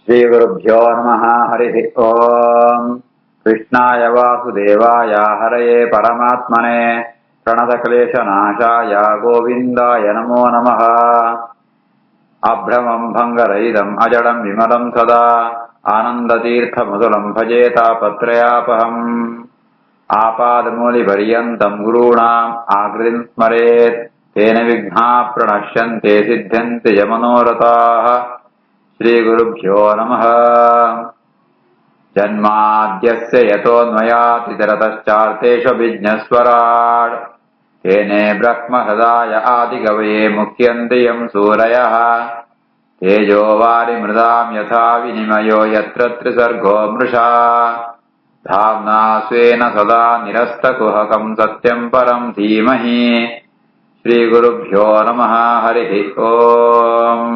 श्रीगुरुभ्यो नमः। हरिः ओम्। कृष्णाय वासुदेवाय हरये परमात्मने प्रणतक्लेशनाशाय गोविन्दाय नमो नमः। अभ्रमं भङ्गरहितम् अजडं विमलं सदा आनन्दतीर्थमधुरं भजे तापत्रयापहम्। आपादमूलिपर्यन्तं गुरूणाम् आकृतिं स्मरेत् तेन विघ्नाः प्रणश्यन्ते सिद्ध्यन्ति च मनोरथाः। श्रीगुरुभ्यो नमः। जन्माद्यस्य यतोऽन्वयातितरतश्चार्थेष्वभिज्ञस्वराट् तेने ब्रह्महृदाय आदिकवये मुह्यन्ति यं सूरयः। तेजो वारिमृदां यथा विनिमयो यत्र त्रिसर्गो मृषा धाम्ना स्वेन सदा निरस्तकुहकं सत्यं परं धीमहि। श्रीगुरुभ्यो नमः। हरिः ओम्।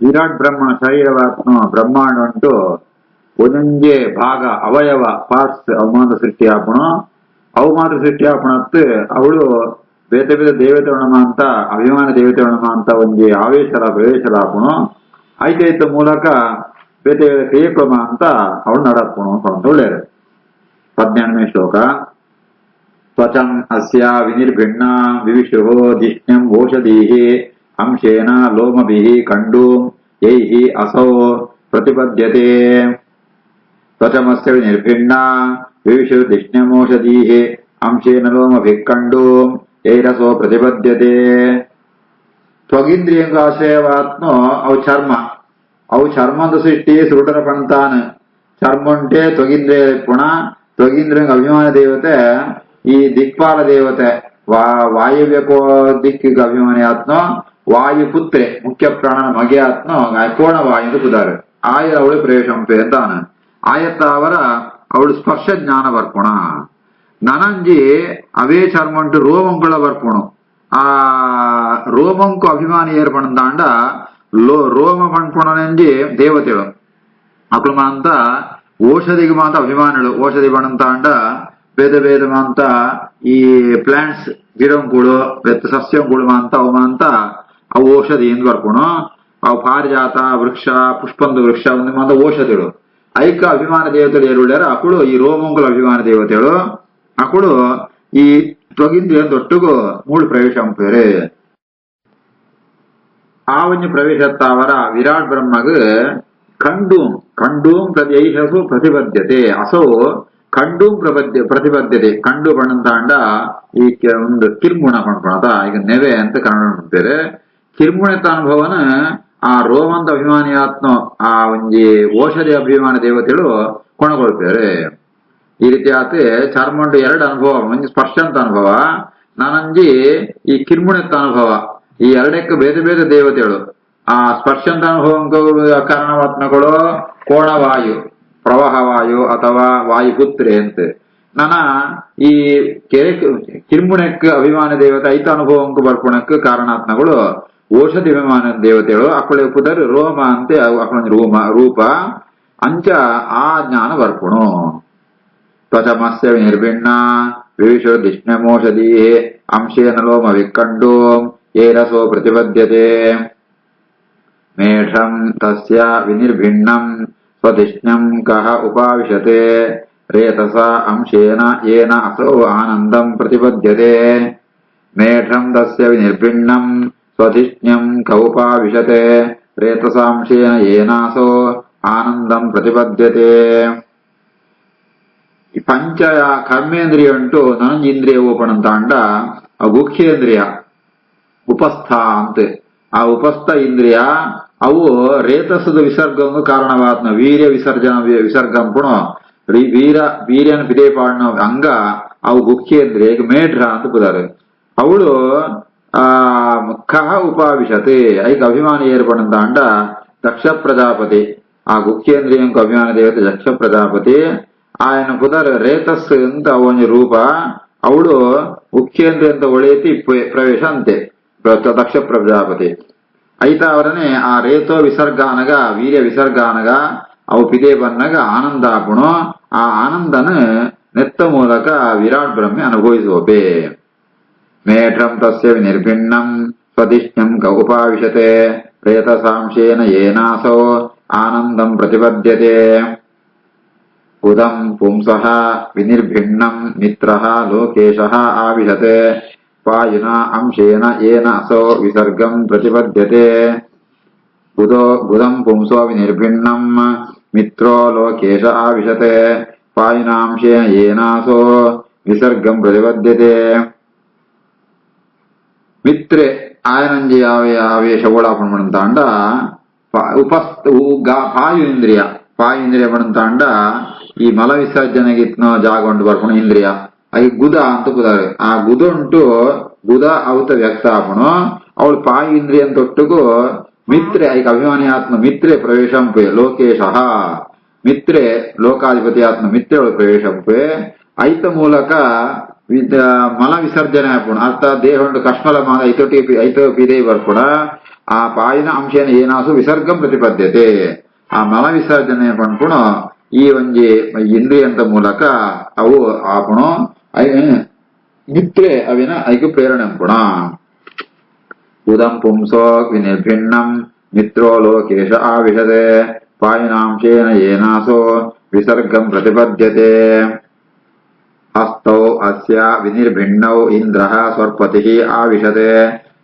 ವಿರಾಟ್ ಬ್ರಹ್ಮಣ ಶರೀರವಾತ್ಮ ಬ್ರಹ್ಮಾಂಡ ಉಂಟು ಒಂದೊಂದೇ ಭಾಗ ಅವಯವ ಪಾರ್ಟ್ಸ್ ಅವಮಾನ ಸೃಷ್ಟಿ ಆಪಣತ್ತು ಅವಳು ಬೇತೆ ಬೇತೆ ದೇವತೆಗಳನ್ನ ಅಂತ ಅಭಿಮಾನ ದೇವತೆಗಳನ್ನ ಅಂತ ಒಂದು ಪ್ರವೇಶಲಾಪಣು ಐತೈತ ಮೂಲಕ ಬೇತೆ ಬೇತೆ ಕ್ರಿಯಕ್ರಮ ಅಂತ ಅವಳು ನಡಪಣು ಅಂತ ಒಳ್ಳೆಯದು. 18ನೇ ಶ್ಲೋಕ. ತ್ವಚಂ ಅಸ್ಯ ವಿನಿರ್ಭಿಣ್ಣ ವಿವಿಶು ಧಿಷ್ಣ್ಯಂ ಓಷಧೀಃ ಅಂಶೇನ ಲೋಮಭಿಃ ಕಂಡೂಂ ಯೈಃ ಅಸೌ ಪ್ರತಿಪದ್ಯತೆ. ತ್ವಚಮಸ್ಯ ವಿನಿರ್ಭಿಣ್ಣ ವಿವಿಶು ಧಿಷ್ಣ್ಯಮೋಷಧೀಃ ಅಂಶೇನ ಲೋಮಭಿಃ ಕಂಡೂಂ ಯೈರಸೋ ಪ್ರತಿಪದ್ಯತೆ. ತ್ವಗಿಂದ್ರಿಯಂಗ ಆಶ್ರಯವಾತ್ನೋ ಅವು ಚರ್ಮದ ಸೃಷ್ಟಿ ಸುರುಟರ ಪಂತಾನ್ ಚರ್ಮ ಉಂಟೆ ತ್ವಗಿಂದ್ರಿಯ ಪುಣ ತ್ವಗಿಂದ್ರಿಯಂಗ ಅಭಿಮಾನ ದೇವತೆ ಈ ದಿಕ್ಪಾಲ ದೇವತೆ ವಾಯುವ್ಯಕೋ ದಿಕ್ಕಿಗೆ ಅಭಿಮಾನಿ ಆತ್ನೋ ವಾಯುಪುತ್ರೆ ಮುಖ್ಯ ಪ್ರಾಣನ ಮಗೆ ಆತ್ನೋ ಕೋಣವಾಯು ಕುದಾರೆ ಆಯರ ಅವಳು ಪ್ರವೇಶಂಪೆ ಅಂತಾನ ಆಯತ್ತ ಅವಳು ಸ್ಪರ್ಶ ಜ್ಞಾನ ಬರ್ಪುಣ ನನಂಜಿ ಅವೇ ಚರ್ಮ ಉಂಟು ರೋಮಂಗಳ ಬರ್ಪುಣು ಆ ರೋಮಂಕು ಅಭಿಮಾನಿ ಏರ್ಪಣಂದಾಂಡ ರೋಮ ಪಣ್ಪುಣನೆಂಜಿ ದೇವತೆಗಳು ಅಕ್ಳು ಮಾಂತ ಔಷಧಿಗೆ ಮಾಂತ ಅಭಿಮಾನಿಗಳು ಔಷಧಿ ಬಣಂತಾಂಡ ಭೇದ ಭೇದ ಮಾಂತ ಈ ಪ್ಲಾಂಟ್ಸ್ ಗಿಡಂಕುಳು ಸಸ್ಯಂಕುಳು ಮಾಂತ ಅವು ಮಾಂತ ಅವು ಔಷಧಿ ಎಂದು ಬರ್ಪುಣು ಅವು ಪಾರಿಜಾತ ವೃಕ್ಷ ಪುಷ್ಪಂದು ವೃಕ್ಷ ಒಂದು ಮಾಂತ ಔಷಧಿಗಳು ಐಕ ಅಭಿಮಾನ ದೇವತೆಗಳು ಏರುಳ್ಯಾರ ಅಕುಳು ಈ ರೋಮಂಕುಲ ಅಭಿಮಾನ ದೇವತೆಗಳು ಅಕುಳು ಈ ತ್ವಗಿಂದ್ರಿಯ ದೊಟ್ಟುಗು ಮೂಳು ಪ್ರವೇಶ ಅಂಪೇರೆ ಆವನ್ಯ ಪ್ರವೇಶತ್ತಾವರ ವಿರಾಟ್ ಬ್ರಹ್ಮಗ್ ಕಂಡೂಂ ಯೈಹಸು ಪ್ರತಿಪದ್ಯತೆ ಅಸೌ ಕಂಡೂಂ ಪ್ರತಿಪದ್ಯತೆ ಕಂಡು ಬಣ್ಣಂತಾಂಡ ಈ ಒಂದು ಕಿರ್ಮುಣ ಪಣ್ಪಣದ ಈಗ ನೆವೆ ಅಂತ ಕನ್ನಡ ಮಾಡ್ತಾರೆ. ಕಿರ್ಮುಣತ ಅನುಭವನ ಆ ರೋಮಂತ ಅಭಿಮಾನಿ ಆತ್ಮ ಆ ಒಂಜಿ ಔಷಧಿ ಅಭಿಮಾನ ದೇವತೆಗಳು ಕೊಣಗೊಳ್ತಾರೆ. ಈ ರೀತಿ ಆತ ಚರ್ಮಂಡು ಎರಡು ಅನುಭವ, ಒಂದು ಸ್ಪರ್ಶಂತ ಅನುಭವ ನಾನಂಜಿ ಈ ಕಿರ್ಮುಣತ ಅನುಭವ. ಈ ಎರಡಕ್ಕೆ ಬೇರೆ ಬೇರೆ ದೇವತೆಗಳು ಆ ಸ್ಪರ್ಶಂತ ಅನುಭವ ಕಾರಣವಾತ್ಮಗಳು ಕೋಣವಾಯು ಪ್ರವಾಹವಾಯು ಅಥವಾ ವಾಯುಪುತ್ರೆ ಅಂತ ನಾನ ಈ ಕಿರ್ಮುಣಕ್ಕೆ ಅಭಿಮಾನ ದೇವತೆ ಐತ ಅನುಭವಂಕು ಬರ್ಪುಣಕ್ಕೆ ಕಾರಣಾತ್ಮಗಳು ಔಷಧಿ ಅಭಿಮಾನ ದೇವತೆಗಳು ಅಕ್ಕಳೆ ಪುದರ್ ರೋಮ ಅಂತೆ ಅಕ್ಕಳ ರೂಪ ಅಂಚ ಆ ಜ್ಞಾನ ಬರ್ಪುಣು. ತ್ವಚಮಸ್ಯ ವಿನಿರ್ಭಿಣ್ಣ ವಿವಿಶು ಧಿಷ್ಣ್ಯಮೋಷಧೀ ಅಂಶೇನ ಲೋಮ ವಿಕ್ಕಂಡು ಏರಸೋ ಪ್ರತಿಪದ್ಯತೆ. ಮೇಷಂ ತಸ್ಯ ವಿನಿರ್ಭಿಣ್ಣಂ ಸ್ವಧಿಷ್ಣ್ಯಂ ಕಃ ಉಪಾವಿಶತೆ ರೇತಸ ಅಂಶೇನ ಯೇನ ಅಸೌ ಆನಂದಂ ಪ್ರತಿಪದ್ಯತೆ. ಮೇಷಂ ತಸ್ಯ ವಿನಿರ್ಭಿಣ್ಣಂ ಸ್ವಧಿಷ್ಣ್ಯಂ ಕಃ ಉಪಾವಿಶತೆ ರೇತಸಾಂಶೇನ ಯೇನಾಸೋ ಆನಂದಂ ಪ್ರತಿಪದ್ಯತೆ. ಈ ಪಂಚ ಕರ್ಮೇಂದ್ರಿಯ ಉಂಟು ನನಂಜೀಂದ್ರಿಯ ಓಪಣಂತಾಂಡ ಗುಖ್ಯೇಂದ್ರಿಯ ಉಪಸ್ಥ ಅಂತ ಆ ಉಪಸ್ಥ ಇಂದ್ರಿಯ ಅವು ರೇತಸದ ವಿಸರ್ಗವನ್ನು ಕಾರಣವಾತ್ನ ವೀರ್ಯ ವಿಸರ್ಗಂಪುಣ ವೀರ್ಯನ ಪಿದೇ ಪಾಡ್ನ ಅಂಗ ಅವು ಗುಖ್ಯೇಂದ್ರಿಯ ಮೇಢ್ರ ಅಂತ ಬುದಾರೆ. ಅವಳು ಕಹ ಉಪಾವಿಶತೆ ಐಕ ಅಭಿಮಾನಿ ಏರ್ಪಣಂತಾಂಡ ದಕ್ಷ ಪ್ರಜಾಪತಿ ಆ ಗುಖ್ಯೇಂದ್ರಿಯಂಕ ಅಭಿಮಾನ ದೇವತೆ ದಕ್ಷ ಪ್ರಜಾಪತಿ ఆయన ಪುದರ್ ರೇತಸ್ ಅಂತ ಅವನ ರೂಪ ಅವಳು ಮುಖ್ಯೇಂದ್ರಿಯ ಅಂತ ಒಳೆಯತಿ ಪ್ರವೇಶ ಅಂತೆ ದಕ್ಷ ಪ್ರಜಾಪತಿ ಐತ ಅವರನೆ ಆ ರೇತೋ ವಿಸರ್ಗಾನಗ ವೀರ್ಯ ವಿಸರ್ಗಾನಗ ಅವು ಪಿದೇ ಬನ್ನಗ ಆನಂದ ಆಪುಣು ಆ ಆನಂದನ ನೆತ್ತ ಮೂಲಕ ವಿರಾಟ್ ಬ್ರಹ್ಮೆ ಅನುಭವಿಸುವಪೆ. ಮೇಢ್ರಂ ತಸ್ಯ ವಿನಿರ್ಭಿಣ್ಣಂ स्वदिष्ण्यं क उपाविशते प्रेतसांशेन येनासो आनन्दं प्रतिपद्यते उदं पुंसः विनिर्भिन्नं मित्रः लोकेशः आविशते वायुना अंशेन येन असो विसर्गं प्रतिपद्यते बुधं पुंसो विनिर्भिन्नं मित्रो लोकेश आविशते वायुनांशेन येनासो विसर्गं प्रतिपद्यते मित्रे आयनंजी आवेशवोळ आपण म्हणतांड ಪಾಯು ಇಂದ್ರಿಯ ಪಣಂತಾಂಡ ಈ ಮಲ ವಿಸರ್ಜನೆಗಿತ್ನ ಜಾಗ ಉಂಟು ಬರ್ಪಣ ಇಂದ್ರಿಯ ಅಗಿ ಗುದ ಅಂತ ಕುದಾರೆ ಆ ಗುದ ಉಂಟು ಗುದ ಅವತ ವ್ಯಕ್ತ ಆಪಣು ಅವಳು ಪಾಯು ಇಂದ್ರಿಯ ತೊಟ್ಟುಗು ಮಿತ್ರೆ ಐಕ ಅಭಿಮಾನಿ ಆತ್ಮ ಮಿತ್ರೆ ಪ್ರವೇಶಂಪೆ ಲೋಕೇಶಃ ಮಿತ್ರೆ ಲೋಕಾಧಿಪತಿ ಆತ್ಮ ಮಿತ್ರೆ ಅವಳು ಪ್ರವೇಶಂಪೆ ಐತ ಮೂಲಕ ಮಲ ವಿಸರ್ಜನೆ ಆಪಣ ಅರ್ಥ ದೇಹ ಉಂಟು ಕಶ್ಮಲ ಐತ ಪಿದೆ ಬರ್ಪಣ ಆ ಪಾಯಿನ ಅಂಶೇನ ಏನಾಸು ವಿಸರ್ಗಂ ಪ್ರತಿಪದ್ಯತೆ ಆ ಮಲ ವಿಸರ್ಜನೆ ಪಣ್ಪುಣ ಈ ಒಂಜಿ ಇಂದ್ರಿಯಂತ ಮೂಲಕ ಅವು ಆಪಣ ಮಿತ್ರೆ ಅವಿನ ಐಕು ಪ್ರೇರಣೆ ಅಂಪುಣ ಉದಂ ಪುಂಸೋ ವಿನಿರ್ಭಿನ್ನಂ ಮಿತ್ರೋ ಲೋಕೇಶ ಆವಿಶತೆ ಪಾಯಿನಾಂಶೇನ ಏನಾಸೋ ವಿಸರ್ಗಂ ಪ್ರತಿಪದ್ಯತೆ ಹಸ್ತೌ ಅಸ್ಯ ವಿನಿರ್ಭಿನ್ನೌ ಇಂದ್ರಃ ಸ್ವರ್ಪತಿಃ ಆವಿಶತೆ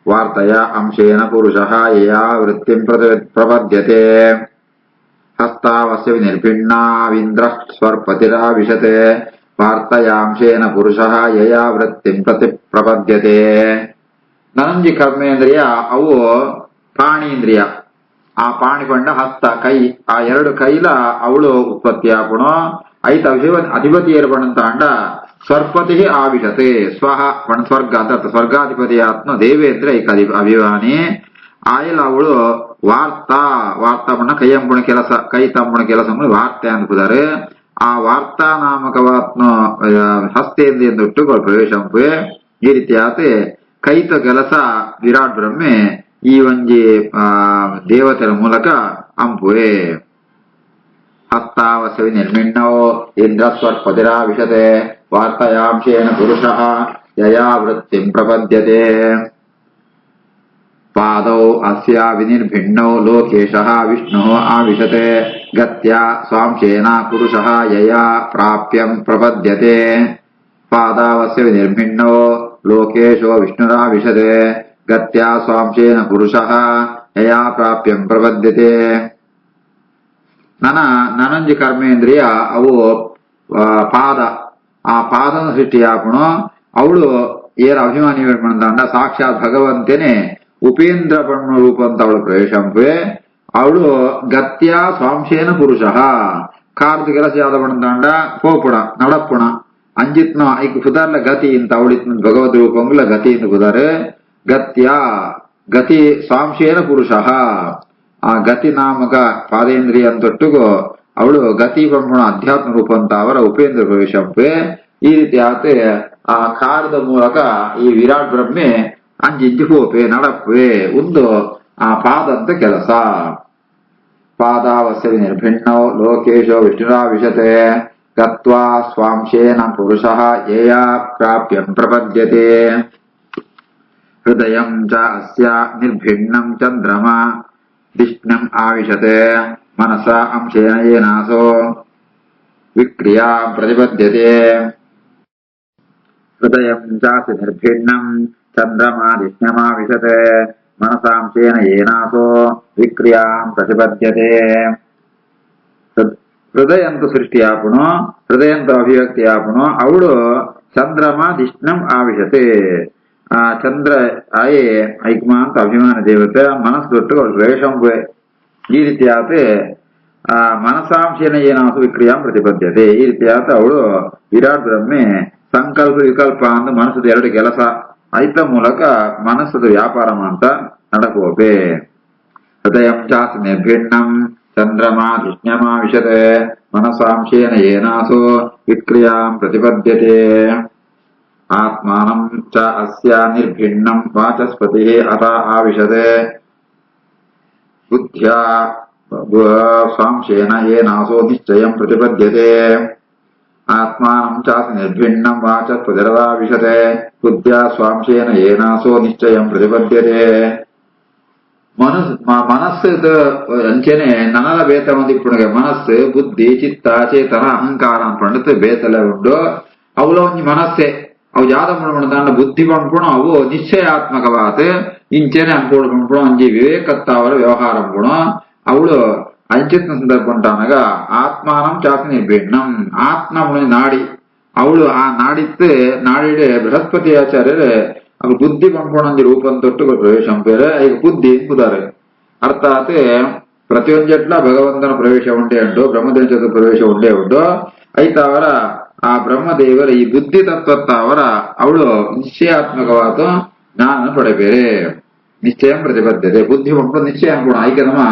ವಾರ್ತಯ ಅಂಶೇನ ಪುರುಷಃ ಯಯಾ ವೃತ್ತಿಂ ಪ್ರಪದ್ಯತೆ ಹಸ್ತಾವಸ್ಯ ವಿನಿರ್ಭಿನ್ನಾವಿಂದ್ರಃ ಸ್ವರ್ಪತಿರಾವಿಶತೆ ವಾರ್ತಯಾಂಶೇನ ಪುರುಷಃ ಯಯಾ ವೃತ್ತಿಂ ಪ್ರಪದ್ಯತೆ ನನಂಜಿ ಕರ್ಮೇಂದ್ರಿಯ ಅವು ಪ್ರಾಣೀಂದ್ರಿಯ ಆ ಪ್ರಾಣಿ ಪಂಡ ಹಸ್ತ ಕೈ ಆ ಎರಡು ಕೈಲ ಅವಳು ಉತ್ಪತ್ತಿ ಆಪುಣು ಐತ ಅಧಿಪತಿ ಏರ್ಪಣಂತಾಂಡ ಸ್ವರ್ಪತಿ ಆವಿಶತೆ ಸ್ವಹ ಪಣ ಸ್ವರ್ಗ ಅಂತ ಸ್ವರ್ಗಾಧಿಪತಿ ಆತ್ಮ ದೇವೇಂದ್ರ ಐಕ ಅಭಿಮಾನಿ ಆಯಲ್ ಅವಳು ವಾರ್ತಾ ಪಣ ಕೈಯಂಪುಣ ಕೆಲಸ ಕೈ ತಂಪುಣ ಕೆಲಸ ವಾರ್ತೆ ಅನ್ಪುದಾರೆ ಆ ವಾರ್ತಾ ನಾಮಕವಾತ್ಮ ಹಸ್ತೇಂದ್ರಿಯ ತೊಟ್ಟು ಪ್ರವೇಶಂಪೆ ಈ ರೀತಿ ಆತೆ ಕೈತ ಕೆಲಸ ವಿರಾಟ್ ಬ್ರಹ್ಮೆ ಈ ಒಂಜಿ ದೇವತೆಯ ಮೂಲಕ ಅಂಪುವೆ ಹಸ್ತಾವಸ್ಯ ವಿನಿರ್ಮಿನ್ನೋ ಇಂದ್ರ ಸ್ವರ್ಪತಿರಾವಿಶತೆ ವಾರ್ತಯಾಂಶೇನ ಪುರುಷಃ ಯಯಾ ವೃತ್ತಿಂ ಪ್ರಪದ್ಯತೆ ಪಾದೌ ಅಸ್ಯ ವಿನಿರ್ಭಿನ್ನೌ ಲೋಕೇಶಃ ವಿಷ್ಣುಃ ಆವಿಶತೆ ಗತ್ಯಾ ಸ್ವಾಂಶೇನ ಪುರುಷಃ ಯಯಾ ಪ್ರಾಪ್ಯಂ ಪ್ರಪದ್ಯತೆ ಪಾದಾವಸ್ಯ ವಿನಿರ್ಭಿನ್ನೌ ಲೋಕೇಶೋ ವಿಷ್ಣುರಾವಿಶತೆ ಗತ್ಯಾ ಸ್ವಾಂಶೇನ ಪುರುಷಃ ಯಯಾ ಪ್ರಾಪ್ಯಂ ಪ್ರಪದ್ಯತೆ ನನಂಜಿ ಕರ್ಮೇಂದ್ರಿಯ ಅವು ಪಾದ ಆ ಪಾದನ ಸೃಷ್ಟಿಯಾಪಣು ಅವಳು ಏರ ಅಭಿಮಾನಿ ಪಣಂತಾಂಡ ಸಾಕ್ಷಾತ್ ಭಗವಂತನೇ ಉಪೇಂದ್ರ ಪಣ್ಣ ರೂಪ ಅಂತ ಅವಳು ಪ್ರವೇಶಂಪೆ ಅವಳು ಗತ್ಯ ಸ್ವಾಂಶೇನ ಪುರುಷಃ ಕಾರ್ದ ಕೆಲಸ ಯಾವ್ದ ಪಣಂತಾಂಡ ಪೋಪುಣ ನಡಪ್ಪುಣ ಅಂಜಿತ್ನ ಐಕ್ ಸುಧಾರ್ಲ ಗತಿ ಇಂತ ಅವಳಿತ್ನ ಭಗವದ್ ರೂಪಂಗ್ಲ ಗತಿ ಇಂತ ಕುದಾರೆ ಗತ್ಯ ಗತಿ ಸ್ವಾಂಶೇನ ಪುರುಷಃ ಆ ಗತಿ ನಾಮಕ ಪಾದೇಂದ್ರಿಯ ಅಂತೊಟ್ಟಿಗೂ ಅವಳು ಗತಿ ಬ್ರಹ್ಮಣ ಅಧ್ಯಾತ್ಮ ರೂಪ ಅಂತ ಅವರ ಉಪೇಂದ್ರ ಪ್ರವೇಶಂಪೆ ಈ ರೀತಿ ಆತೆ ಆ ಕಾರದ ಮೂಲಕ ಈ ವಿರಾಟ್ ಬ್ರಹ್ಮೆ ಅಂಜಿಂಜಿ ಹೋಪೆ ನಡಪ್ಪೆ ಒಂದು ಆ ಪಾದಂತ ಕೆಲಸ ಪಾದಾವಸ್ಯ ವಿನಿರ್ಭಿನ್ನೌ ಲೋಕೇಶೋ ವಿಷ್ಣುರಾವಿಶತೆ ಗತ್ವಾ ಸ್ವಾಂಶೇನ ಪುರುಷಃ ಯಯಾ ಪ್ರಾಪ್ಯಂ ಪ್ರಪದ್ಯತೆ ಹೃದಯಂ ಚ ಅಸ್ಯ ನಿರ್ಭಿನ್ನಂ ಚಂದ್ರಮಾ ದಿಷ್ಣಂ ಆವಿಶತೆ ಮನಸ ಅಂಶೇನ ಏನಾಸೋ ವಿಕ್ರಿಯಾ ಪ್ರತಿಪದ್ಯತೆ ಹೃದಯಂ ಚಾಸ್ಯ ನಿರ್ಭಿನ್ನಂ ಚಂದ್ರಮಾ ದಿಷ್ಣಮಾವಿಶತೆ ಮನಸಾಂಶೇನ ಏನಾಸೋ ವಿಕ್ರಿಯಾ ಪ್ರತಿಪದ್ಯತೆ ಹೃದಯಂತು ಸೃಷ್ಟಿಯಾಪುಣು ಹೃದಯಂತು ಅಭಿವ್ಯಕ್ತಿಯಾಪುಣು ಅವಳು ಚಂದ್ರಮ ದಿಷ್ಣಂ ಆವಿಶತೆ ಆ ಚಂದ್ರ ಆಯೇ ಐಕ್ಮಾಂತ ಅಭಿಮಾನ ದೇವತೆ ಮನಸ್ಸು ತೊಟ್ಟು ಅವಳು ಪ್ರವೇಶಂಪೆ ಈ ರೀತಿ ಆತೆ ಆ ಮನಸಾಂಶೇನ ಏನಾಸು ವಿಕ್ರಿಯಾ ಪ್ರತಿಪದ್ಯತೆ ಈ ರೀತಿ ಆತ ಅವಳು ವಿರಾಟ್ ಬ್ರಹ್ಮೆ ಸಂಕಲ್ಪ ವಿಕಲ್ಪ ಅಂದು ಮನಸ್ಸದ ಎರಡು ಕೆಲಸ ಐತ ಮೂಲಕ ಮನಸ್ಸದ ವ್ಯಾಪಾರ ಅಂತ ನಡಕೋಪೆ ಹೃದಯಂ ಚಾಸ್ಯ ನಿರ್ಭಿನ್ನಂ ಚಂದ್ರಮಾ ದಿಷ್ಣಮಾವಿಶತೆ ಮನಸಾಂಶೇನ ಏನಾಸೋ ವಿಕ್ರಿಯಾ ಪ್ರತಿಪದ್ಯತೆ ಆತ್ಮಾನಂ ಚ ಅಸ್ಯ ನಿರ್ಭಿನ್ನಂ ವಾಚಸ್ಪತಿಃ ಅಥ ಆವಿಶತೆ ಬುದ್ಧ್ಯಾ ಸಾಂಶೇನ ಏನಾಸೋ ನಿಶ್ಚಯಂ ಪ್ರತಿಪದ್ಯತೆ ಆತ್ಮಾನಂ ಚಾಸಿ ನಿರ್ಭಿನ್ನಂ ವಾಚ ತ್ವಜರದಾ ವಿಶತೆ ಬುದ್ಧ್ಯ ಸ್ವಾಂಶೇನ ಏನಾಸೋ ನಿಶ್ಚಯಂ ಪ್ರತಿಪದ್ಯತೆ. மனசு ಅಂಚೆನೆ ನನಲ ಬೇತ ಒಂದಿಪ್ಪುಣಿಗೆ ಮನಸ್ಸು ಬುದ್ಧಿ ಚಿತ್ತ ಚೇತನ ಅಹಂಕಾರ ಪಂಡಿತ ಬೇತಲೆ ಉಂಡು ಅವಳ ಒಂಜಿ ಮನಸ್ಸೆ ಅವು ಜಾದ ಪಂಡ ಬುದ್ಧಿ ಪಂಪುಣ ಅವು ನಿಶ್ಚಯಾತ್ಮಕವಾದ ಇಂಚೆನೆ ಅನ್ಪೋಡು ಪಂಪುಣ ಒಂಜಿ ವಿವೇಕತ್ತಾವರ ವ್ಯವಹಾರ ಪುಣ ಅವಳು ಅಂಚಿನ ಸಂದರ್ಭ ಉಂಟಾನಾಗ ಆತ್ಮಾನಂ ಚಾಸಿ ನಿರ್ಭಿನ್ನಂ ಆತ್ಮ ನಾಡಿ ಅವಳು ಆ ನಾಡಿತ್ತು ನಾಡಿಡೆ ಬೃಹಸ್ಪತಿ ಆಚಾರ್ಯರು ಅವು ಬುದ್ಧಿ ಪಂಪುಣಂಜಿ ರೂಪಂ ತೊಟ್ಟು ಪ್ರವೇಶಂ ಪೇರೆ ಈಗ ಬುದ್ಧಿ ಎಂಬುದಾರೆ ಅರ್ಥಾತ್ ಪ್ರತಿಯೊಂದೆಟ್ಲ ಭಗವಂತನ ಪ್ರವೇಶ ಉಂಟೆ ಉಂಟು ಬ್ರಹ್ಮದೇವ ಪ್ರವೇಶ ಉಂಟೆ ಉಂಟು ಐತಾವರ ಆ ಬ್ರಹ್ಮದೇವರ ಈ ಬುದ್ಧಿ ತತ್ವತ್ತಾವರ ಅವಳು ನಿಶ್ಚಯಾತ್ಮಕವಾದ ಜ್ಞಾನ ಪಡೆಬೇರೆ ನಿಶ್ಚಯಂ ಪ್ರತಿಬದ್ಧತೆ ಬುದ್ಧಿ ಪಂಪು ನಿಶ್ಚಯ ಅನ್ಕೋಣ ಐಕೆ ನಮ್ಮ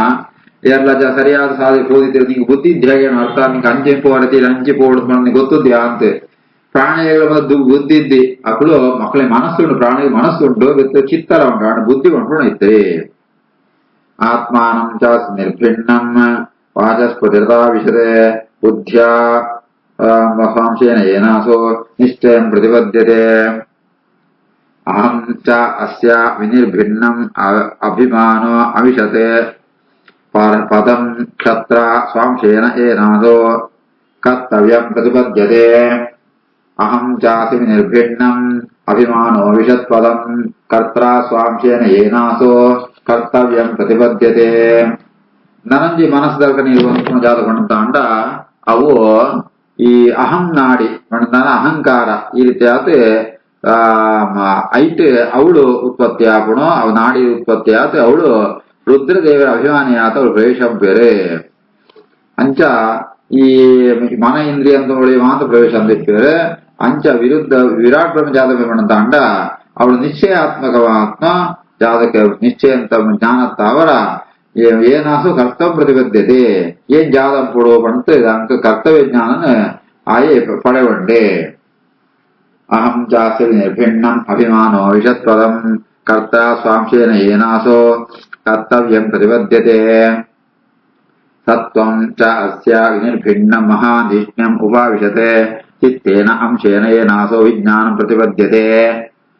ಎಲ್ಲ ಸರಿಯಾದ ಸಾಧಿ ಓದಿದ್ರೆ ನಿಂಗೆ ಬುದ್ಧಿ ಇದ್ದಾಗ ಅರ್ಥ ನಿಂಗೆ ಅಂಚೆ ಪೋಡತಿ ಅಂಚೆ ಪೋಡ ಗೊತ್ತಿದ್ಯಾ ಅಂತ ಪ್ರಾಣಿಗಳ ಬುದ್ಧಿ ಇದ್ದಿ ಅಕ್ಕಳು ಮಕ್ಕಳಿಗೆ ಮನಸ್ಸುಂಟು ಪ್ರಾಣಿಗೆ ಮನಸ್ಸುಂಟು ಚಿತ್ತರ ಉಂಟು ಬುದ್ಧಿ ಪಂಪುಣ ಐತೆ ಆತ್ಮಾನಂ ಚಾಸಿ ನಿರ್ಭಿನ್ನಂ ವಾಚಸ್ಪತಿರತಾ ವಿಶದೆ ಬುದ್ಧ್ಯಾ ಸಂಶಯನ ಏನಾಸೋ ನಿಶ್ಚಯಂ ಪ್ರತಿಪದ್ಯತೆ ಅಹಂ ಚ ಅಸ್ಯ ವಿನಿರ್ಭಿನ್ನಂ ಅಭಿಮಾನೋ ಅವಿಶತೆ ಪದಂ ಕ್ಷತ್ರ ಸ್ವಾಂಶೇನ ಏನಾಸೋ ಕರ್ತವ್ಯಂ ಪ್ರತಿಪದ್ಯತೆ ಅಹಂ ಚಾಸಿ ವಿನಿರ್ಭಿನ್ನಂ ಅಭಿಮಾನೋ ವಿಷತ್ಪದಂ ಕರ್ತ್ರ ಸ್ವಾಂಶೇನ ಏನಾಸೋ ಕರ್ತವ್ಯಂ ಪ್ರತಿಪದ್ಯತೆ. ನನಂಜಿ ಮನಸ್ಸದಾಗ ನೀಡುವಂತ ಜಾತ ಪಂಡ ಅವು ಈ ಅಹಂ ನಾಡಿ ಪಂಡನ ಅಹಂಕಾರ ಈ ರೀತಿಯಾದ ಐಟ್ ಅವಳು ಉತ್ಪತ್ತಿ ಆಪಣು ಅವು ನಾಡಿ ಉತ್ಪತ್ತಿ ಆತ ಅವಳು ರುದ್ರದೇವರ ಅಭಿಮಾನಿ ಆತ ಅವಳು ಪ್ರವೇಶಂ ಬೇರೆ ಅಂಚ ಈ ಮನ ಇಂದ್ರಿಯ ಅಂತ ಮಾತ್ರ ಪ್ರವೇಶ ಅಂದಿರ್ತೇವೆ ಅಂಚ ವಿರುದ್ಧ ವಿರಾಟ್ ಬ್ರಹ್ಮ ಜಾತಕ ಪಂಡ ಅವಳು ನಿಶ್ಚಯಾತ್ಮಕವಾತ್ಮ ಜಾತಕ ನಿಶ್ಚಯ ಅಂತ ಜ್ಞಾನತ್ತಾವರ ಏನಾಸು ಕರ್ತವ್ಯ ಪ್ರತಿಬದ್ಧತೆ ಏನ್ ಜಾತಂ ಕೊಡುವ ಪಂತ ಅಂಕ ಕರ್ತವ್ಯ ಜ್ಞಾನ ಆಯೇ ಪಡೆವಂಡೆ. ಅಹಂ ಚಾಸಿ ನಿರ್ಭಿನ್ನಂ ಅಭಿಮಾನೋ ವಿಷತ್ಪದಂ ಕರ್ತ ಸ್ವಾಂಶೇನ ಏನಾಸೋ ಕರ್ತವ್ಯಂ ಪ್ರತಿಪದ್ಯತೆ. ಸತ್ವಂ ಚ ಅಸ್ಯ ವಿನಿರ್ಭಿನ್ನಂ ಮಹಾಧಿಷ್ಣ್ಯಂ ಉಪಾವಿಶತೆ ಚಿತ್ತೇನ ಅಂಶೇನ ಏನಾಸೋ ವಿಜ್ಞಾನಂ ಪ್ರತಿಪದ್ಯತೆ.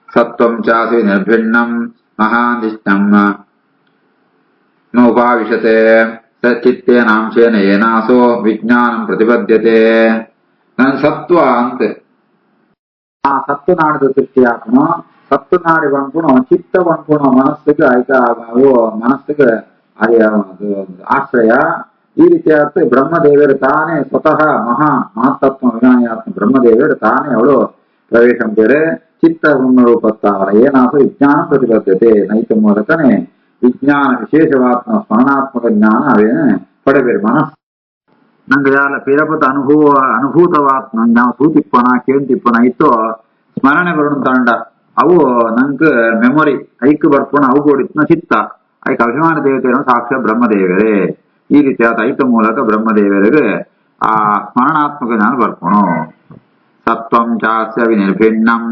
ಸತ್ವಂ ಚಾಸಿ ವಿನಿರ್ಭಿನ್ನಂ ಮಹಾಧಿಷ್ಣ್ಯಂ ಉಪಾವಿಶತೆ ಚಿತ್ತೇನ ಅಂಶೇನ ಏನಾಸೋ ವಿಜ್ಞಾನಂ ಪ್ರತಿಪದ್ಯತೆ. ನನ್ ಸತ್ವ ಅಂತ ಆ ಸತ್ತು ನಾಡಿದ ಸೃಷ್ಟಿಯಾಕನು ಸತ್ತು ನಾಡಿ ಬಂದ್ಕೊಂಡು ಚಿತ್ತ ಬಂದ್ಕೊಂಡು ಮನಸ್ಸಿಗೆ ಆಯ್ತಾ ಮನಸ್ಸಿಗೆ ಆಶ್ರಯ ಈ ರೀತಿಯಾದ ಬ್ರಹ್ಮದೇವರು ತಾನೇ ಸ್ವತಃ ಮಹತ್ತತ್ವ ವಿನಾಯಾತ್ಮ ಬ್ರಹ್ಮದೇವರು ತಾನೇ ಅವಳು ಪ್ರವೇಶ ಬೇರೆ ಚಿತ್ತ ರೂಪತ್ತಾವರ ಏನಾದ್ರು ವಿಜ್ಞಾನ ಪ್ರತಿಬದ್ಧತೆ ನೈತ ಮೂಲಕನೇ ವಿಜ್ಞಾನ ವಿಶೇಷವಾತ್ಮ ಸ್ಮರಣಾತ್ಮಕ ಜ್ಞಾನ ಅವೇನೆ ಪಡೆಬೇರೆ ಮನಸ್ಸು ನಂಗೆ ಯಾರ ಪಿರಪದ ಅನುಭೂತವಾತ್ಮ ನಾವು ಸೂತಿಪ್ಪನ ಕೇಂತಿಪ್ಪನ ಇತ್ತು ಸ್ಮರಣೆ ಬರುಂತಾಂಡ ಅವು ನಂಗೆ ಮೆಮೊರಿ ಐಕ್ ಬರ್ಪಣ ಅವು ಕೂಡಿತ್ನ ಚಿತ್ತ ಐಕ್ ಅಭಿಮಾನ ದೇವತೆಯನ್ನು ಸಾಕ್ಷಾತ್ ಬ್ರಹ್ಮದೇವರೇ ಈ ರೀತಿಯಾದ ಐತ ಮೂಲಕ ಬ್ರಹ್ಮದೇವರಿಗೆ ಆ ಸ್ಮರಣಾತ್ಮಕ ಜ್ಞಾನ ಬರ್ಪಣು. ಸತ್ವಂ ಚಾಸ್ಯ ವಿನಿರ್ಭಿನ್ನಂ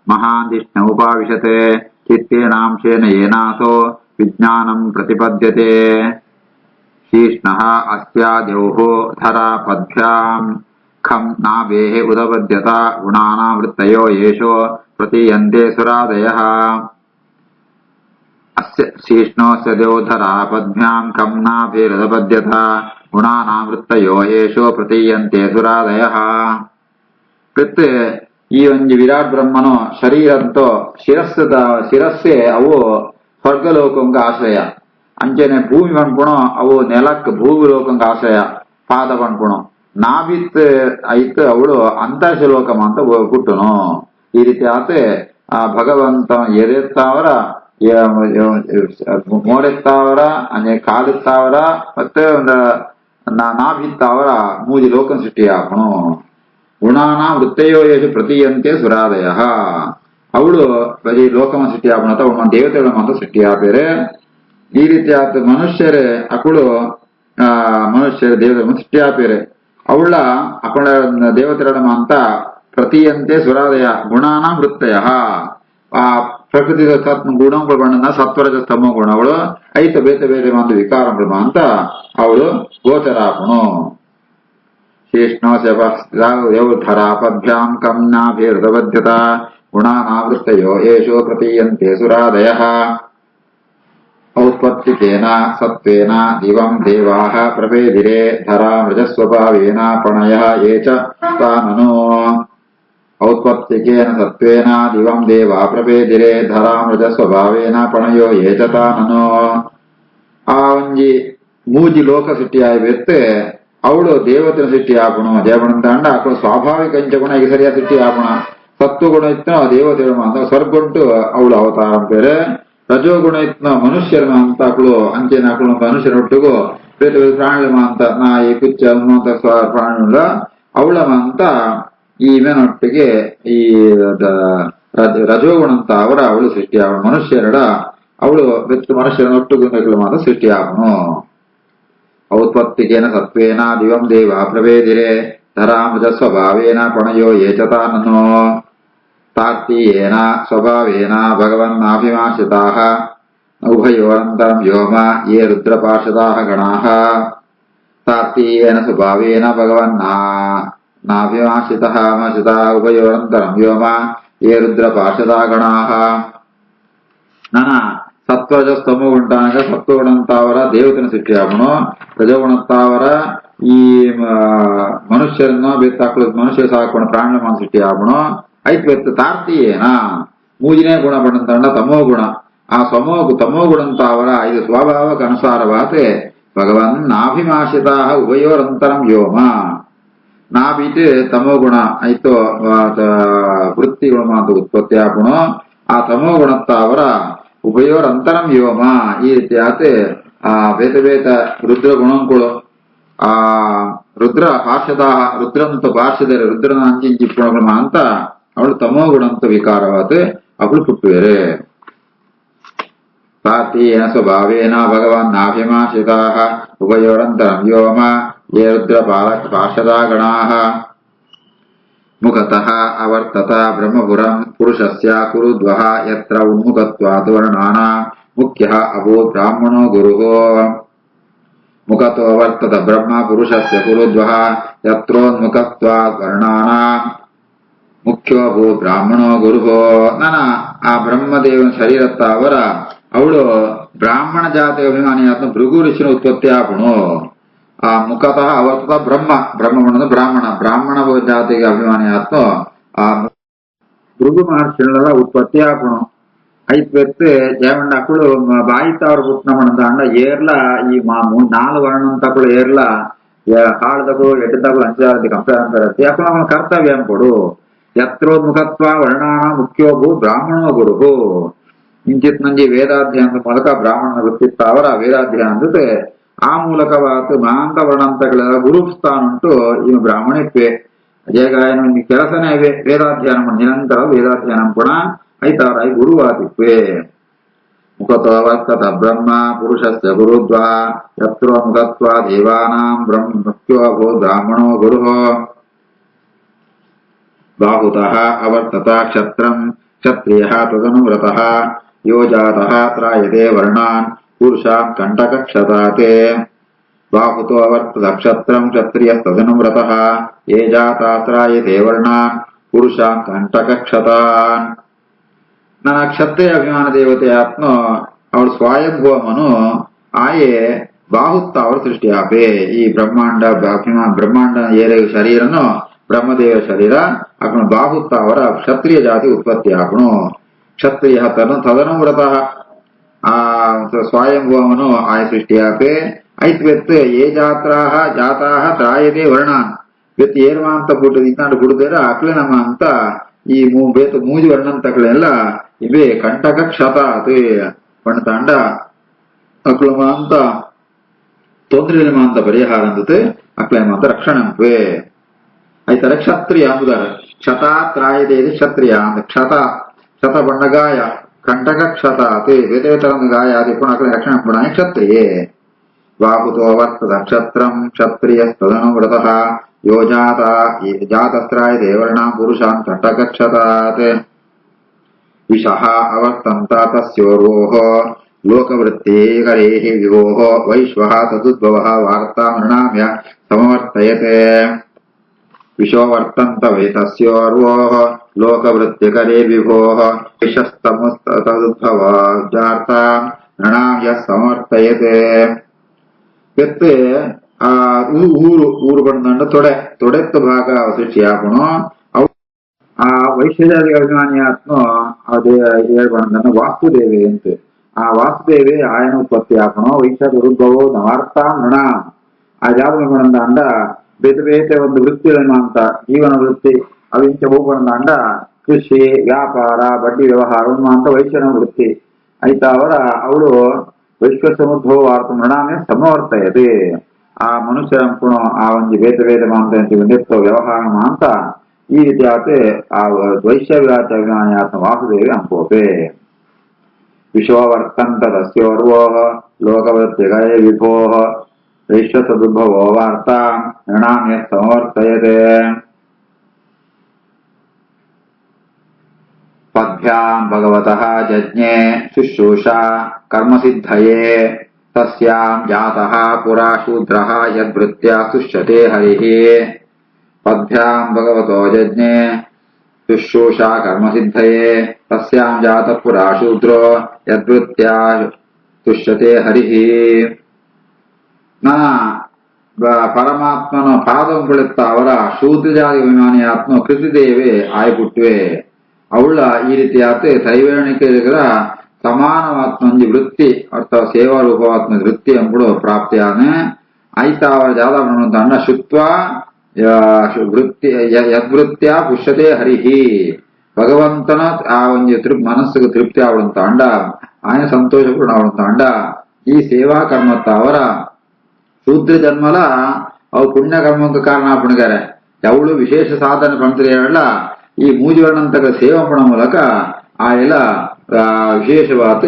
ಮಹಾಧಿಷ್ಣ ಉಪಾವಿಶತೆ ಚಿತ್ತೇನಾಂಶೇನ ಏನಾಸೋ ವಿಜ್ಞಾನಂ ಪ್ರತಿಪದ್ಯತೆ. ಶೀಷ್ಣಃ ಅಸ್ಯಾದ್ಯೌಃ ಧರಾ ಪದ್ಭ್ಯಾಂ ಖಂ ನಾಭೇಃ ಉದಪದ್ಯತ ಗುಣಾನಾಂ ವೃತ್ತಯೋ ಯೇಷೋ ಪ್ರತೀಯಂತೆ ಸುರಾದಯಃ. ಅಸ್ಯ ಶೀಷ್ಣೋಸ್ಯ ದ್ಯೌಧರಾ ಪದ್ಭ್ಯಾಂ ಖಂ ನಾಭೇರುದಪದ್ಯತ ಗುಣಾನಾಂ ವೃತ್ತಯೋ ಯೇಷೋ ಪ್ರತೀಯಂತೆ ಸುರಾದಯಃ. ಕೃತ್ ಈ ಒಂದು ವಿರಾಟ್ ಬ್ರಹ್ಮನು ಶರೀರಂತೋ ಶಿರಸ್ಸೇ ಅವು ಸ್ವರ್ಗಲೋಕಂಗ ಆಶ್ರಯ ಅಂಚನೆ ಭೂಮಿ ಪಂಪುಣ ಅವು ನೆಲಕ್ಕೆ ಭೂಮಿ ಲೋಕಂಗ ಆಶ್ರಯ ಪಾದ ಪಂಪುಣ ನಾಭಿತ್ ಐತ್ ಅವಳು ಅಂತರಿಕ್ಷಲೋಕಮ ಅಂತ ಹುಟ್ಟುನು. ಈ ರೀತಿ ಆತೆ ಆ ಭಗವಂತ ಎದೆತ್ತಾವರ ಮೋರೆತ್ತಾವರ ಅಂದ್ರೆ ಕಾಲೆತ್ತಾವರ ಮತ್ತೆ ಒಂದು ನಾಭಿತ್ತಾವರ ಮೂಜಿ ಲೋಕಂ ಸೃಷ್ಟಿ ಹಾಕಣು. ಗುಣಾನ ವೃತ್ತಯೋ ಯಶು ಪ್ರತೀಯಂತೆ ಸುರಾದಯ ಅವಳು ಬರೀ ಲೋಕಮ ಸೃಷ್ಟಿ ಹಾಕೋಣ ಅಥವಾ ದೇವತೆಗಳ ಮಾತ್ರ ಸೃಷ್ಟಿ ಹಾಕ್ತಾರೆ. ಈ ರೀತಿ ಆತ ಮನುಷ್ಯರೇ ಅಕ್ಕಳು ಮನುಷ್ಯರ ದೇವತೆ ಸೃಷ್ಟಿ ಹಾಕ್ತಾರೆ ಅವಳ ಅಕ್ಕಳ ದೇವತೆಗಳ ಅಂತ ಪ್ರತಿಯಂತೆ ಸುರಾದಯ ಗುಣಾನ ವೃತ್ತಯ ಆ ಪ್ರಕೃತಿ ಗುಣಗಳು ಬಣ್ಣ ಸತ್ವರಜ ಸ್ತಂಭ ಗುಣಗಳು ಐತ ಬೇರೆ ಬೇರೆ ಒಂದು ವಿಕಾರಗಳು ಅಂತ ಅವಳು ಗೋಚರ ಹಾಕಣು. शीष्णोऽस्यौधरापद्भ्याम् कम्नाभिहृतबध्यता गुणानावृत्तयो येषु प्रतीयन्ते सुरादयः औत्पत्तिकेन सत्त्वेन दिवम् देवाः प्रपेदिरे धरामृजस्वभावेन पणयः ये च ताननो औत्पत्तिकेन सत्त्वेन दिवम् देवा प्रपेदिरे धरामृजस्वभावेन पणयो ये च ताननो ಆ ಒಂಜಿ ಮೂಜಿ ಲೋಕ ಸಿಟ್ಟಿಯಾಯಿ ಬೆತ್ತೆ ಅವಳು ದೇವತೆನ ಸಿಟ್ಟಿ ಆಪಣು ದೇವಣಂತ ಅಂಡ ಅಕ್ಕಳು ಸ್ವಾಭಾವಿಕ ಅಂಚ ಗುಣ ಈಗ ಸರಿಯಾದ ಸಿಟ್ಟಿ ಆಪಣ ಸತ್ವ ಗುಣ ಇತ್ತನ ದೇವತೆಗಳು ಅಂತ ಸ್ವರ್ಗೊಂಟು ಅವಳು ಅವತಾರ ಬೇರೆ ರಜೋಗುಣ ಇತ್ನ ಮನುಷ್ಯರ ಅಂತ ಅಕ್ಕಳು ಅಂಚೆನ ಅಕ್ಕಳು ಮನುಷ್ಯರೊಟ್ಟಿಗೂ ಬೇರೆ ಬೇರೆ ಪ್ರಾಣಿಗಳ ಅಂತ ನಾಯಿ ಕುಚ್ಚ ಅನ್ನುವಂತ ಪ್ರಾಣಿಗಳ ಅವಳ ಅಂತ ಈ ಮೇನೊಟ್ಟಿಗೆ ಈ ರಜೋಗುಣ ಅಂತ ಅವಳು ಸೃಷ್ಟಿ ಅವಳು ಮನುಷ್ಯರಡ ಅವಳು ಬೆತ್ತು ಮನುಷ್ಯರನ್ನೊಟ್ಟಿಗೂ ಮಾತ್ರ ಸೃಷ್ಟಿ ಆವನು ಔತ್ಪತ್ತಿಕೇನ ಸತ್ವೇನ ದಿವಂ ದೇವ ಪ್ರವೇದಿರೆ ಧರಾಮೃಜ ಸ್ವಭಾವೇನ ಪಣಯೋ ಏಚತಾನನೋ ತಾರ್ತೀಯೇನ ಸ್ವಭಾವೇನ ಭಗವನ್ನಾಭಿಮಾಶ್ರಿತಾಃ ಉಭಯೋರಂತರಂ ವ್ಯೋಮ ಯೇ ರುದ್ರಪಾರ್ಷದಾಃ ಗಣಾಃ ತಾರ್ತೀಯೇನ ಸ್ವಭಾವೇನ ಭಗವನ್ನಾಭಿಮಾಶ್ರಿತಃ ಉಭಯೋರಂತರಂ ವ್ಯೋಮ ಯೇ ರುದ್ರಪಾರ್ಷದಾಃ ಗಣಾಃ ನಾನಾ ಸತ್ವಜಸ್ತಮೋ ಉಂಟಾಗ ಸತ್ವಗುಣಂತಾವರ ದೇವತೆನ ಸೃಷ್ಟಿ ಆವನು ರಜಗುಣಂತಾವರ ಈ ಮನುಷ್ಯರನ್ನ ಬೆತ್ತಾಕಲು ಮನುಷ್ಯ ಸಾಕೋಣ ಪ್ರಾಣಿನ ಸೃಷ್ಟಿ ಆವನು ಐತ್ ಬೆತ್ತ ತಾರ್ತಿಯೇನ ಮೂಜಿನೇ ಗುಣ ಪಡಂತಂಡ ತಮೋ ಗುಣ ಆ ತಮೋ ಗುಣಂತಾವರ ಇದು ಸ್ವಭಾವಕ್ಕೆ ಅನುಸಾರವಾತೆ ಭಗವನ್ ನಾಭಿಮಾಷಿತಾ ಉಭಯೋರಂತರಂ ವ್ಯೋಮ ನಾಭಿಟ್ ತಮೋ ಗುಣ ಆಯ್ತು ವೃತ್ತಿಗಳು ಮಾತು ಉತ್ಪತ್ತಿ ಆಪಣು ಆ ತಮೋ ಗುಣತ್ತಾವರ ಉಭಯೋರಂತರಂ ವ್ಯೋಮ ಈ ರೀತಿ ಆತೆ ಆ ಬೇತ ಬೇತ ರುದ್ರ ಗುಣಗಳು ಆ ರುದ್ರ ಪಾರ್ಷದ ರುದ್ರಂತ ಪಾರ್ಷದರೆ ರುದ್ರನ ಅಂಚಿಂಚಿ ಗುಣಗಳು ಅಂತ ಅವಳು ತಮೋ ಗುಣಂತ ವಿಕಾರವಾದ ಅವಳು ಪುಟ್ಟುವೆರೆ ತಾರ್ತೀಯೇನ ಸ್ವಭಾವೇನ ಭಗವನ್ನಾಭಿಮಾಶ್ರಿತಾಃ ಉಭಯೋರಂತರಂ ವ್ಯೋಮ ಯೇ ರುದ್ರ ಪಾರ್ಷದಾ ಗಣಾಃ ಮುಖತಃ ಅವರ್ತತ ಬ್ರಹ್ಮಪುರಂ ಪುರುಷಸ್ಯ ಕುರುದ್ವಃ ಯತ್ರ ಉನ್ಮುಖತ್ವಾತ್ ವರ್ಣಾನಾಂ ಮುಖ್ಯಃ ಅಭೂತ್ ಬ್ರಾಹ್ಮಣೋ ಗುರುಃ ಮುಖತೋ ವರ್ತತ ಬ್ರಹ್ಮ ಪುರುಷಸ್ಯ ಕುರುದ್ವಃ ಯತ್ರೋನ್ಮುಖತ್ವಾತ್ ವರ್ಣಾನಾಂ ಮುಖ್ಯೋ ಅಭೂತ್ ಬ್ರಾಹ್ಮಣೋ ಗುರುಃ ಆ ಬ್ರಹ್ಮದೇವನ ಶರೀರತ್ತಾವರ ಅವಳು ಬ್ರಾಹ್ಮಣ ಜಾತಿಯ ಅಭಿಮಾನಿಯಾತ್ಮ ಭೃಗು ಋಷಿನ ಉತ್ಪತ್ತಿ ಆಪಣು ಆ ಮುಖತಃ ಅವರ್ತದ ಬ್ರಹ್ಮ ಬ್ರಾಹ್ಮಣ ಜಾತಿಗೆ ಅಭಿಮಾನಿ ಆತ್ಮ ಆ ಭೃಗು ಮಹರ್ಷಿಗಳ ಉತ್ಪತ್ತಿ ಆಪಣು ಐತ್ ಬೆತ್ತು ಜಯಮಂಡ ಅಕ್ಕಳು ಬಾಯಿತಾವ್ರ ಪುಟ್ನ ಮಣದ ಅಂಡ ಏರ್ಲ ಈ ನಾಲ್ ವರ್ಣ ಅಂತಕ್ಕಳು ಏರ್ಲ ಹಾಳದಗಳು ಎಡ್ಡದಗಳು ಅಂಚಾರದಿ ಕಂಪೇರ್ ಅಂತಾರತಿ ಅಕ್ಕಳು ಅವನ ಕರ್ತವ್ಯ ಅನ್ಕೊಡು ಯತ್ರೋನ್ಮುಖತ್ವ ವರ್ಣಾನ ಮುಖ್ಯೋಭು ಬ್ರಾಹ್ಮಣೋ ಗುರುಹು ಇಂಚಿತ್ ನಂಜಿ ವೇದಾಧ್ಯಯನದ ಮೂಲಕ ಬ್ರಾಹ್ಮಣನ ವೃತ್ತಿತ್ತಾವರ ವೇದಾಧ್ಯಯನ ಜೊತೆ ಆ ಮೂಲಕವಾದ ಮಹಾಂತ ವರ್ಣಾಂತಗಳ ಗುರುಸ್ಥಾನ ಉಂಟು ಇವು ಬ್ರಾಹ್ಮಣಿತ್ವೇ ಅಜಯಗಾಯನ ಕೆಲಸನೇ ವೇದಾಧ್ಯಯನ ನಿರಂತರ ವೇದಾಧ್ಯಯನ ಕೂಡ ಐತಾರಾಯಿ ಗುರುವಾದಿತ್ವೇ ಮುಖತೋ ವರ್ತತ ಬ್ರಹ್ಮ ಪುರುಷಸ್ಯ ಗುರುದ್ವಾ ಯತ್ರೋ ಮುಖತ್ವ ದೇವಾನಾಂ ಮುಖ್ಯೋ ಬ್ರಾಹ್ಮಣೋ ಗುರುಃ ಬಾಹುತಃ ಅವರ್ತತ ಕ್ಷತ್ರಂ ಕ್ಷತ್ರಿಯಃ ತದನುವ್ರತಃ ಯೋ ಜಾತಃ ತ್ರಾಯತೆ ವರ್ಣಾನ್ ಪುರುಷಾನ್ ಕಂಟಕಕ್ಷತಾತೆ ಬಾಹುತೋ ಅವರ್ತತ ಕ್ಷತ್ರಂ ಕ್ಷತ್ರಿಯಸ್ತದನುವ್ರತಃ ಯೇ ಜಾತಾತ್ರಾಯತೆ ವರ್ಣಾನ್ ಪುರುಷಾನ್ ಕಂಟಕಕ್ಷತಾನ್ ನನ್ನ ಕ್ಷತ್ರಿಯ ಅಭಿಮಾನ ದೇವತೆ ಆತ್ಮ ಅವಳು ಸ್ವಯಂಭುವಮನು ಆಯೆ ಬಾಹುತ್ತ ಅವರ ಸೃಷ್ಟಿ ಆಪೆ ಈ ಬ್ರಹ್ಮಾಂಡ ಏರ ಶರೀರನು ಬ್ರಹ್ಮದೇವ ಶರೀರ ಅಕಣ ಬಾಹುತ್ತ ಅವರ ಕ್ಷತ್ರಿಯ ಜಾತಿ ಉತ್ಪತ್ತಿ ಆಪಣು ಕ್ಷತ್ರಿಯ ತದನುವ್ರತಃ ಆ ಸ್ವಯಂಭುವಮನು ಆಯ ಸೃಷ್ಟಿ ಆಪೆ ಐತ್ ಬೆತ್ ಏ ಜಾತಾಹ ತ್ರಾಯದೆ ವರ್ಣಾನ್ ಬೆತ್ ಏರ್ಮ ಅಂತ ಬಿಟ್ಟು ಇತ್ತಾಂಡು ಬಿಡುದೇರ ಅಕ್ಲೆ ನಮ್ಮ ಅಂತ ಈ ಬೇತು ಮೂಜಿ ವರ್ಣಂತಗಳೆಲ್ಲ ಇವೇ ಕಂಟಕ ಕ್ಷತ ಅದು ಪಣತಾಂಡ ಅಕ್ಲಮ ಅಂತ ತೊಂದ್ರೆ ಅಂತ ಪರಿಹಾರ ಅಂದತೆ ಅಕ್ಲೇಮ ಅಂತ ರಕ್ಷಣೆ ಅಂಪೇ ಐತರ ಕ್ಷತ್ರಿಯ ಅಂಬುದಾರೆ ಕ್ಷತಾತ್ರಾಯದೆ ಕ್ಷತ್ರಿಯ ಅಂತ ಕ್ಷತ ಬಣ್ಣಗಾಯ ಕಂಟಕ ಕ್ಷತ ಅದೇ ಬೇರೆ ತರದ ಗಾಯ ಅದೇ ಪುಣ ಅಕ್ಲೆ ರಕ್ಷಣೆ ಪುಣ ಕ್ಷತ್ರಿಯೇ ಬಾಹುತೋ ವರ್ತದ ಕ್ಷತ್ರಂ ಕ್ಷತ್ರಿಯಸ್ತದನುವ್ರತಃ ಯೋ ಜಾತಸ್ತ್ರಾಯತೆ ವರ್ಣಾಂ ಪುರುಷಾನ್ ಕಂಟಕಕ್ಷತಾತ್ ವಿಷಃ ಅವರ್ತಂತ ತಸ್ಯೋರ್ವೋಃ ಲೋಕವೃತ್ತಿಕರೇಃ ವಿಭೋಃ ವೈಶ್ವಃ ತದುದ್ಭವಃ ವಾರ್ತಾ ಮೃಣಾಮ್ಯ ಸಮವರ್ತಯತೆ विशो वर्तन्त वै तस्योर्वोः लोकवृत्तिकरे विभोः विशस्तमुस्तदुद्भवार्था नृणां यः समर्थयते ಎತ್ತೆ ಆ ಊರು ಬಂದಂಡ ತೊಡೆತ್ತ ಭಾಗ ಸೃಷ್ಟಿಯಾಪಣೋ ಆ ವೈಶ್ಯಜಾತಿ ಅಭಿಮಾನಿ ಆತ್ಮ ಅದೇ ಹೇಳ್ಬಂದನ್ನ ವಾಸುದೇವಿ ಅಂತ ಆ ವಾಸುದೇವಿ ఆయన ఉత్పత్తి ఆపణో వైశ్యాది రుద్భవో నవార్త నృణ ఆ జాబులు పడందాండ ಬೇತೆ ಒಂದು ವೃತ್ತಿಗಳನ್ನು ಅಂತ ಜೀವನ ವೃತ್ತಿ ಅವಿಂಚ ಹೋಗ್ಬಂದಾಂಡ ಕೃಷಿ ವ್ಯಾಪಾರ ಬಡ್ಡಿ ವ್ಯವಹಾರ ಅಂತ ವೈಶ್ಯನ ವೃತ್ತಿ ಆಯ್ತಾ ಅವಳು ವೈಶ್ವ ಸಮುದ್ಭವಾರ್ಥ ನೃಣಾಮೇ ಸಮವರ್ತಯದೆ ಆ ಮನುಷ್ಯ ಆ ಒಂದು ಬೇತೆ ಮಾಂತ ನಿತ್ಯ ವ್ಯವಹಾರ ಅಂತ ಈ ರೀತಿ ಆತೆ ಆ ವೈಶ್ಯವ್ಯಾಚ ಅಭಿಮಾನಿ ಆತ್ಮ ವಾಸುದೇವಿ ಅಂಪೋಪೆ ವಿಶ್ವವರ್ತಂತ ತಸ್ಯೋರ್ವೋ ಲೋಕವೃತ್ತಿಗಯೇ ವಿಭೋಃ ವೈಶ್ವ ಸದುದ್ಭವೋ ವಾರ್ತ ನೃಣಾಮೇ ಸಮವರ್ತಯದೆ ಪದ್ಭ್ಯಾಂ ಭಗವತಃ ಯಜ್ಞೆ ಶುಶ್ರೂಷಾ ಕರ್ಮಸಿದ್ಧಯೇ ತಸ್ಯಾಂ ಜಾತಃ ಪುರಾ ಶೂದ್ರಃ ಯದ್ವೃತ್ತ್ಯಾ ತುಷ್ಯತೆ ಹರಿಃ ಪದ್ಭ್ಯಾಂ ಭಗವತೋ ಯಜ್ಞೆ ಶುಶ್ರೂಷಾ ಕರ್ಮಸಿದ್ಧಯೇ ತಸ್ಯಾಂ ಜಾತಃ ಪುರಾ ಶೂದ್ರೋ ಯದ್ವೃತ್ತ್ಯಾ ತುಷ್ಯತೆ ಹರಿಃ ಪರಮಾತ್ಮನ ಪಾದಂ ಕುಳಿತ ಅವರ ಶೂದ್ರಜಾತಿ ಅಭಿಮಾನಿ ಆತ್ಮ ಕೃತಿದೇವಿ ಆಯ್ಪುಟ್ವೆ ಅವಳ ಈ ರೀತಿಯಾತ ದೈವೇಣಿಕರ ಸಮಾನವಾತ್ಮ ಒಂದು ವೃತ್ತಿ ಅಥವಾ ಸೇವಾರೂಪವಾತ್ಮ ವೃತ್ತಿ ಎಂಬುದು ಪ್ರಾಪ್ತಿಯಾನೆ ಆಯ್ತಾ ಅವರ ಜಾದ ದಂಡ ಶುತ್ವ ವೃತ್ತಿ ಯದ್ವೃತ್ಯ ಪುಷ್ಯತೆ ಹರಿಹಿ ಭಗವಂತನ ಆ ಒಂದು ಮನಸ್ಸಿಗೆ ತೃಪ್ತಿ ಅವಳಂತ ಅಂಡ ಆಯ್ನ ಸಂತೋಷಪೂರ್ಣ ಅವಳಂತ ಅಂಡ ಈ ಸೇವಾ ಕರ್ಮತ್ತ ಅವರ ಶೂದ್ರ ಜನ್ಮಲ ಅವು ಪುಣ್ಯ ಕರ್ಮಕ್ಕೆ ಕಾರಣ ಪುಣ್ಯಗಾರೆ ಅವಳು ವಿಶೇಷ ಸಾಧನೆ ಪಂತ್ರಿ ಹೇಳ ಈ ಮೂಜಿವರ್ಣಂತಕ ಸೇವಪಣ ಮೂಲಕ ಆ ಎಲ್ಲ ವಿಶೇಷವಾದ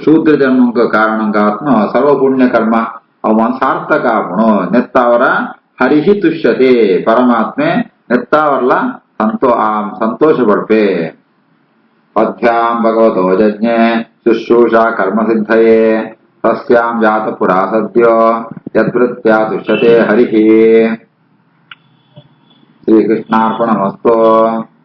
ಶೂದ್ರ ಜನ್ಮಕ ಕಾರಣಂಗಾತ್ಮ ಸರ್ವ ಪುಣ್ಯ ಕರ್ಮ ಅವನ್ ಸಾರ್ಥಕ ಆಪಣು ನೆತ್ತಾವರ ಹರಿಹಿ ತುಷ್ಯತೆ ಪರಮಾತ್ಮೆ ನೆತ್ತಾವರ್ಲ ಸಂತೋಷ ಪಡ್ಪೆ ಪದ್ಭ್ಯಾಂ ಭಗವತೋ ಯಜ್ಞೆ ಶುಶ್ರೂಷಾ ಕರ್ಮಸಿದ್ಧಯೇ ತಸ್ಯಾಂ ಜಾತ ಪುರಾ ಸದ್ಯೋ ಯದ್ವೃತ್ತ್ಯಾ ತುಷ್ಯತೆ ಹರಿಹಿ ಶ್ರೀಕೃಷ್ಣಾರ್ಪಣಮಸ್ತು.